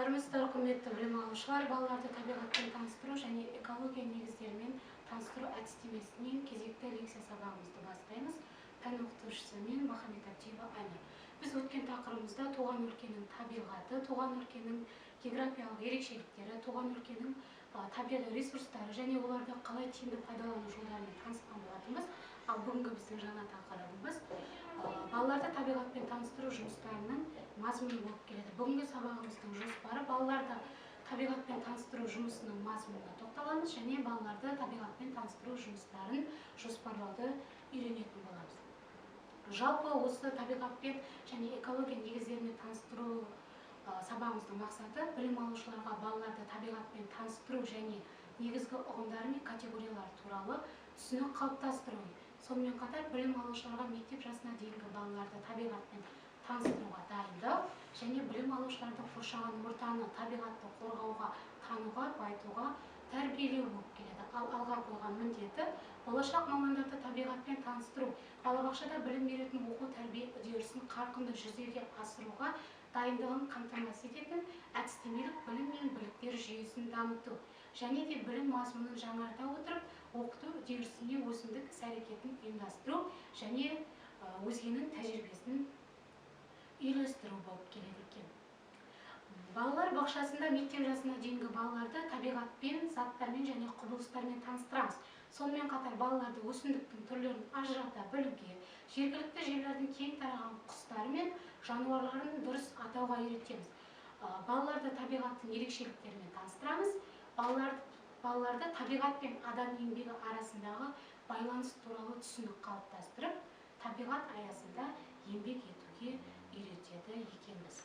Армысыздар, құрметті білім алушылар, балаларды табиғатпен таныстыру және экология негіздерімен таныстыру әдістемесінен кезекті лекция сабағымызды бастаймыз. Пән оқытушысы мен Махамбет Абдиева Айна. Біз өткен тақырыбымызда туған өлкенің табиғаты, туған өлкенің географиялық ерекшеліктері, туған өлкенің табиғи ресурстары және оларды қалай тиімді пайдалану жолдарымен танысқан болатынбыз. Ал бүгінгі біздің жаңа тақырыбымыз балаларды табиғатпен таныстыру жұмыстарының мазмұны болып келеді. Бүгінгі сабағымыздың жоспары балаларды табиғатпен таныстыру жұмысының мазмұнына тоқталамыз және балаларды табиғатпен таныстыру жұмыстарын жоспарлауды үйренетін боламыз. Жалпы осы табиғатпен және экология негіздерімен таныстыру сабағымыздың мақсаты білім алушыларға балаларды табиғатпен таныстыру және негізгі ұғымдары мен категориялар туралы түсінік қалыптастыру. Сонымен қатар білім алушыларға мектеп жасына дейінгі балаларды табиғатпен таныстыруға дайындау және білім алушыларды қоршаған ортаны табиғатты қорғауға, тануға, байытуға тәрбиелеу болып келеді. Ал алға қойған міндеті болашақ мамандарды табиғатпен таныстыру, балабақшада білім беретін оқу тәрбие үдерісін қарқынды жүзеге асыруға дайындығын қамтамасыз ететін әдістемелік білім мен біліктер жүйесін дамыту және де білім мазмұнын жаңарта отырып оқыту үдерісіне өзіндік іс-әрекетін ұйымдастыру және өзгенің тәжірибесін үйлестіру болып келеді екен. Балалар бақшасында мектеп жасына дейінгі балаларды табиғатпен, заттармен және құбылыстармен таныстырамыз. Сонымен қатар балаларды өсімдіктің түрлерін ажырата білуге, жергілікті жерлердің кең тараған құстары мен жануарларын дұрыс атауға үйретеміз. Балаларды табиғаттың ерекшеліктерімен таныстырамыз. Балаларды табиғат пен адам еңбегі арасындағы байланыс туралы түсінік қалыптастырып, табиғат аясында еңбек етуге үйретеді екенбіз.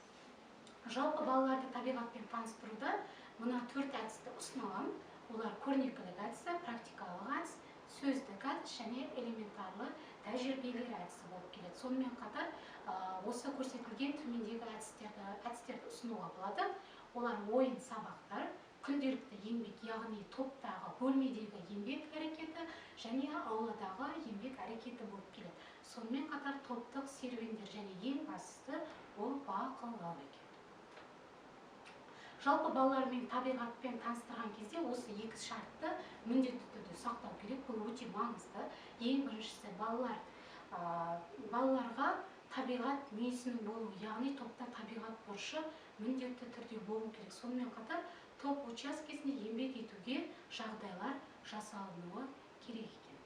Жалпы балаларды табиғатпен таныстыруда мына 4 әдісті ұсынамын. Олар көрнекілік әдісі, практикалық әдіс, сөздік әдіс және элементарлы тәжірибелер әдісі болып келеді. Сонымен қатар осы көрсетілген төмендегі әдістерді ұсынуға болады. Олар ойын сабақтар, күнделікті еңбек, яғни топтағы, бөлмедегі еңбек әрекеті және ауладағы еңбек әрекеті болып келеді. Сонымен қатар топтық серуендер және ең бастысы ол бақылау екен. Жалпы балалармен табиғатпен таныстырған кезде осы 2 шартты міндетті түрде сақтау керек. Бұл өте маңызды. Ең біріншісі балаларға табиғат мүйісінің болуы, яғни топта табиғат бұрышы міндетті түрде болу керек. Сонымен қатар топ учаскесінде еңбек етуге жағдайлар жасалынуы керек екен.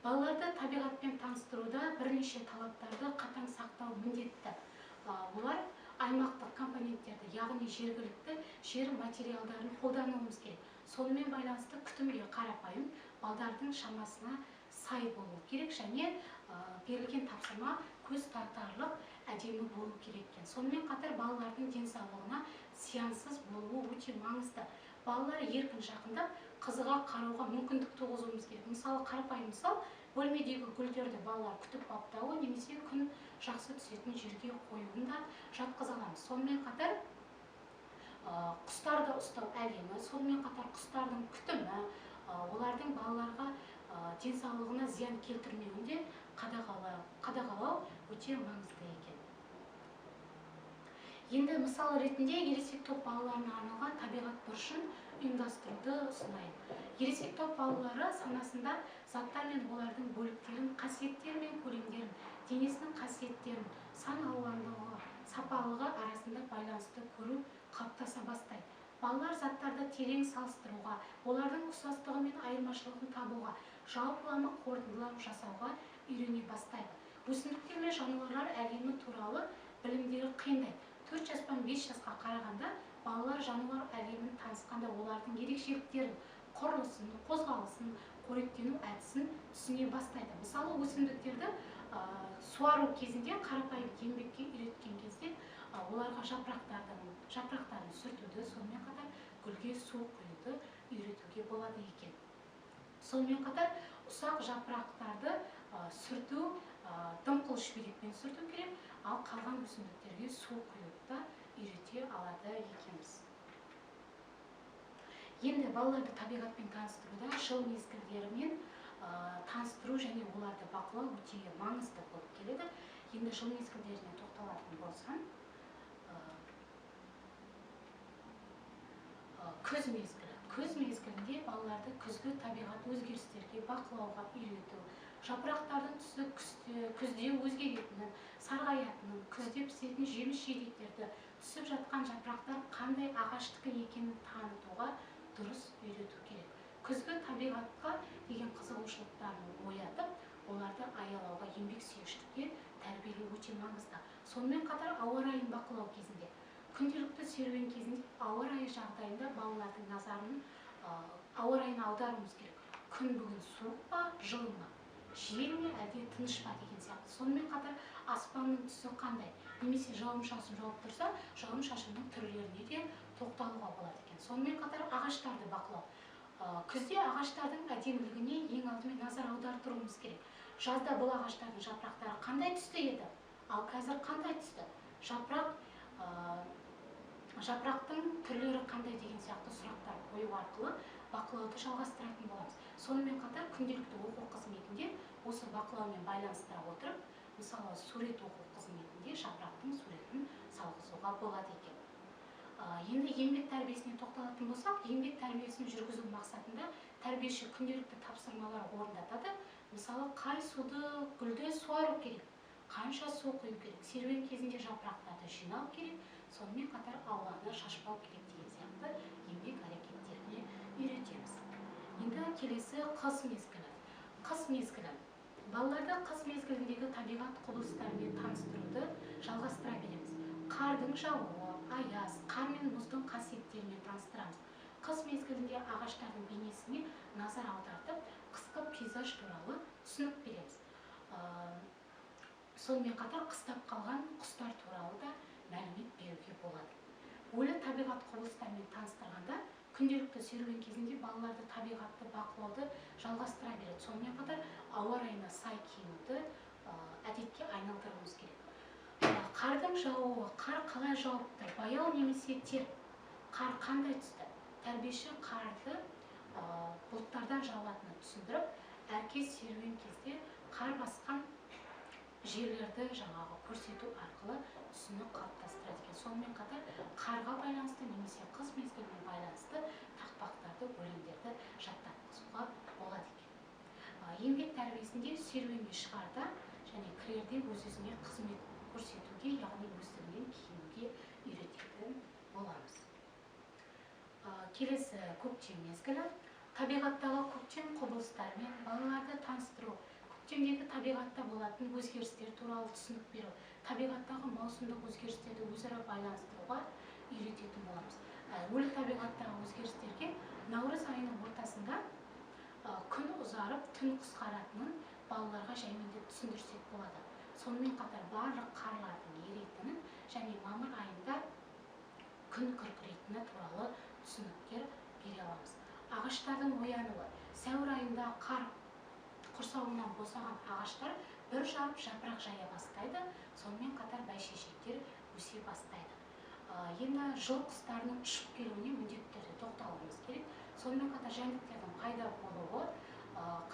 Балаларды табиғатпен таныстыруда бірнеше талаптарды қатаң сақтау міндетті. Олар аймақтық компоненттерді, яғни жергілікті жер материалдарын қолдануымыз керек. Сонымен байланысты күтімге қарапайым, балдардың шамасына сай болу керек және берілген тапсырма көз тартарлық, әдемі болу керек екен. Сонымен қатар балалардың денсаулығына зиянсыз болуы өте маңызды. Балалар еркін жақындап, қызыға қарауға мүмкіндік туғызуымыз керек. Мысалы, қарапайым мысал, бөлмедегі гүлдерді балалар күтіп баптауы немесе күн жақсы түсетін жерге қоюын да жатқыза аламыз. Сонымен қатар құстарды ұстау әлемі, сонымен қатар құстардың күтімі, олардың балаларға денсаулығына зиян келтірмеуінде қадағалау өте маңызды екен. Енді мысал ретінде ересек топ балаларына арналған табиғат бұрышын ұйымдастыруды ұсынайын. Ересек топ балалары санасында заттар мен олардың бөліктерін, қасиеттері мен көлемдерін, денесінің қасиеттерін, сан алуандығы, сапалығы арасында байланысты көру қалыптаса бастайды. Балалар заттарды терең салыстыруға, олардың ұқсастығы мен айырмашылығын табуға, жалпылама қорытындылар жасауға үйрене бастайды. Өсімдіктер мен жануарлар әлемі туралы білімдері қиындайды. 4 жастан 5 жасқа қарағанда балалар жануар әлемін танысқанда олардың ерекшеліктерін, құрылысын, қозғалысын, қоректену әдісін түсіне бастайды. Мысалы, өсімдіктерді суару кезінде қарапайым еңбекке үйреткен кезде оларға жапырақтарын сүртуді, сонымен қатар гүлге су құюды үйретуге болады екен. Сонымен қатар ұсақ жапырақтарды сүрту, дымқыл шүберекпен сүрту керек, ал қалған өсімдіктерге су құюды да үйрете алады екенбіз. Енді балаларды табиғатпен таныстыруда жыл мезгілдерімен таныстыру және оларды бақылау өте маңызды болып келеді. Енді жыл мезгілдеріне тоқталатын болсам, Күз мезгілі. Күз мезгілінде балаларды күзгі табиғат өзгерістерге бақылауға үйрету, жапырақтардың түсі күзде өзгеретінін, сарғаятынын, күзде пісетін жеміс жидектерді, түсіп жатқан жапырақтар қандай ағаштікі екенін танытуға дұрыс үйрету керек. Күзгі табиғатқа деген қызығушылықтарын оятып, оларды аялауға, еңбексүйгіштікке тәрбиелеу өте маңызды. Сонымен қатар ауа райын бақылау кезінде, күнделікті серуен кезінде ауа райы жағдайында балалардың назарын ауа райына аударуымыз керек. Күн бүгін суық па, жылы ма, жел ме, әлде тыныш па деген сияқты. Сонымен қатар аспанның түсі қандай, немесе жауын-шашын жауып тұрса, жауын-шашынның түрлеріне де тоқталуға болады екен. Сонымен қатар ағаштарды бақылау. Күзде ағаштардың әдемілігіне ең алдымен назар аударып керек. Жазда бұл ағаштардың жапырақтары қандай түсті еді, ал қазір қандай түсті? Жапырақтың түрлері қандай деген сияқты сұрақтар қою арқылы бақылауды жалғастыратын боламыз. Сонымен қатар күнделікті оқу қызметінде осы бақылаумен байланыстыра отырып, мысалы сурет оқу қызметінде жапырақтың суретін салғызуға болады екен. Енді еңбек тәрбиесіне тоқталатын болсақ, еңбек тәрбиесін жүргізу мақсатында тәрбиеші күнделікті тапсырмалар орындатады. Мысалы, қай суды, гүлді суару керек, қанша су құю керек, серуен кезінде жапырақтарды жинау керек, сонымен қатар ауланы шашпау керек деген сияқты еңбек әрекеттеріне үйретеміз. Енді келесі қыс мезгілі. Қыс мезгілі. Балаларды қыс мезгіліндегі табиғат құбылыстарымен таныстыруды жалғастыра береміз. Қардың жаууы, аяз, қар мен мұздың қасиеттерімен таныстырамыз. Қыс мезгілінде ағаштардың бейнесіне назар аудартып, қысқы пейзаж туралы түсінік береміз. Сонымен қатар қыстап қалған құстар туралы да мәлімет беруге болады. Өлі табиғат құбылыстарымен таныстырғанда, күнделікті серуен кезінде балаларды табиғатты бақылауды жалғастыра береді. Сонымен қатар ауа райына сай киінуді әдетке айналдыруымыз керек. Қардың жаууы, қар қалай жауып тұр, баяу немесе тер, қар қандай түсті? Тәрбиеші қарды бұлттардан жауатынын түсіндіріп, әркез серуен кезде қар басқан жерлерді көрсету арқылы түсінік қалыптастырады екен. Сонымен қатар қарға байланысты немесе қыс мезгіліне байланысты тақпақтарды, өлеңдерді жаттатқызуға болады екен. Еңбек тәрбиесінде серуенге шығарда және кірерде өз-өзіне қызмет көрсетуге, яғни өздігінен киінуге үйрететін боламыз. Келесі көктем мезгілі. Табиғаттағы көктем құбылыстарымен балаларды таныстыру, көктемдегі табиғатта болатын өзгерістер туралы түсінік беру, табиғаттағы маусымдық өзгерістерді өзара байланыстыруға үйрететін боламыз. Өлі табиғаттағы өзгерістерге наурыз айының ортасында күн ұзарып, түн қысқаратынын балаларға жаймен түсіндірсек болады. Сонымен қатар барлық қарлардың еретінін және мамыр айында күн күркірейтіні туралы түсініктер бере аламыз. Ағаштардың оянуы. Сәуір айында қар құрсауынан босаған ағаштар бір жарып жапырақ жая бастайды, сонымен қатар бәйшешектер өсе бастайды. Енді жыл құстарының ұшып келуіне міндетті түрде тоқталуымыз керек. Сонымен қатар жәндіктердің пайда болуы,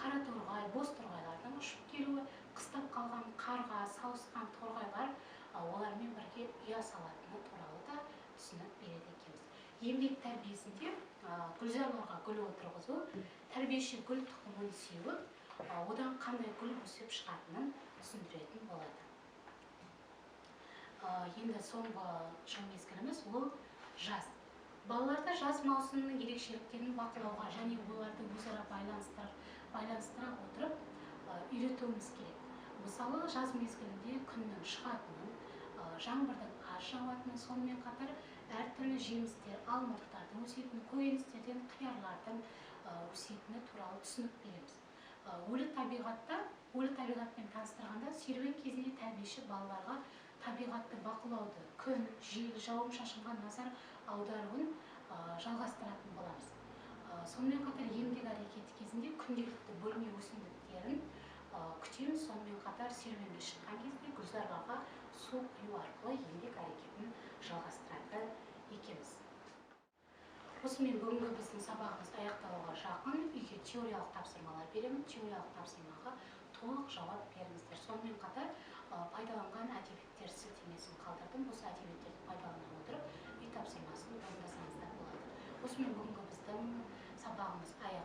қара торғай, боз торғайлардың ұшып келуі, қыстап қалған қарға сауысқан торғайлар олармен бірге ұя салатыны туралы да түсінік береді екенбіз. Еңбек тәрбиесінде гүлзарларға гүл отырғызу, тәрбиеші гүл тұқымын сеуіп, одан қандай гүл өсіп шығатынын түсіндіретін болады. Енді соңғы жыл мезгіліміз ол жаз. Балаларды жаз маусымының ерекшеліктерін бақылауға және оларды өзара байланыстыра отырып үйретуіміз керек. Мысалы, жаз мезгілінде күннің шығатынын, жаңбырдың аз жауатынын, сонымен қатар әртүрлі жемістер, алмұрттардың өсетіні, көкөністерден қиярлардың өсетіні туралы түсінік береміз. Өлі табиғатпен таныстырғанда серуен кезінде тәрбиеші балаларға табиғатты бақылауды, күн, жел, жауын-шашынға назар аударуын жалғастыратын боламыз. Сонымен қатар еңбек әрекеті кезінде күнделікті бөлме өсімдіктерін күтеміз. Сонымен қатар серуенге шыққан кезде гүлзарларға су құю арқылы еңбек әрекетін жалғастырады екенбіз. Осымен бүгінгі біздің сабағымыз аяқталуға жақын. Үйге теориялық тапсырмалар беремін. Теориялық тапсырмаға толық жауап беріңіздер. Сонымен қатар пайдаланған әдебиеттер сілтемесін қалдырдым. Осы әдебиеттерді пайдалана отырып үй тапсырмасын орындасаңыздар болады. осымен бүгінгі біздің сабағымыз аяқталды.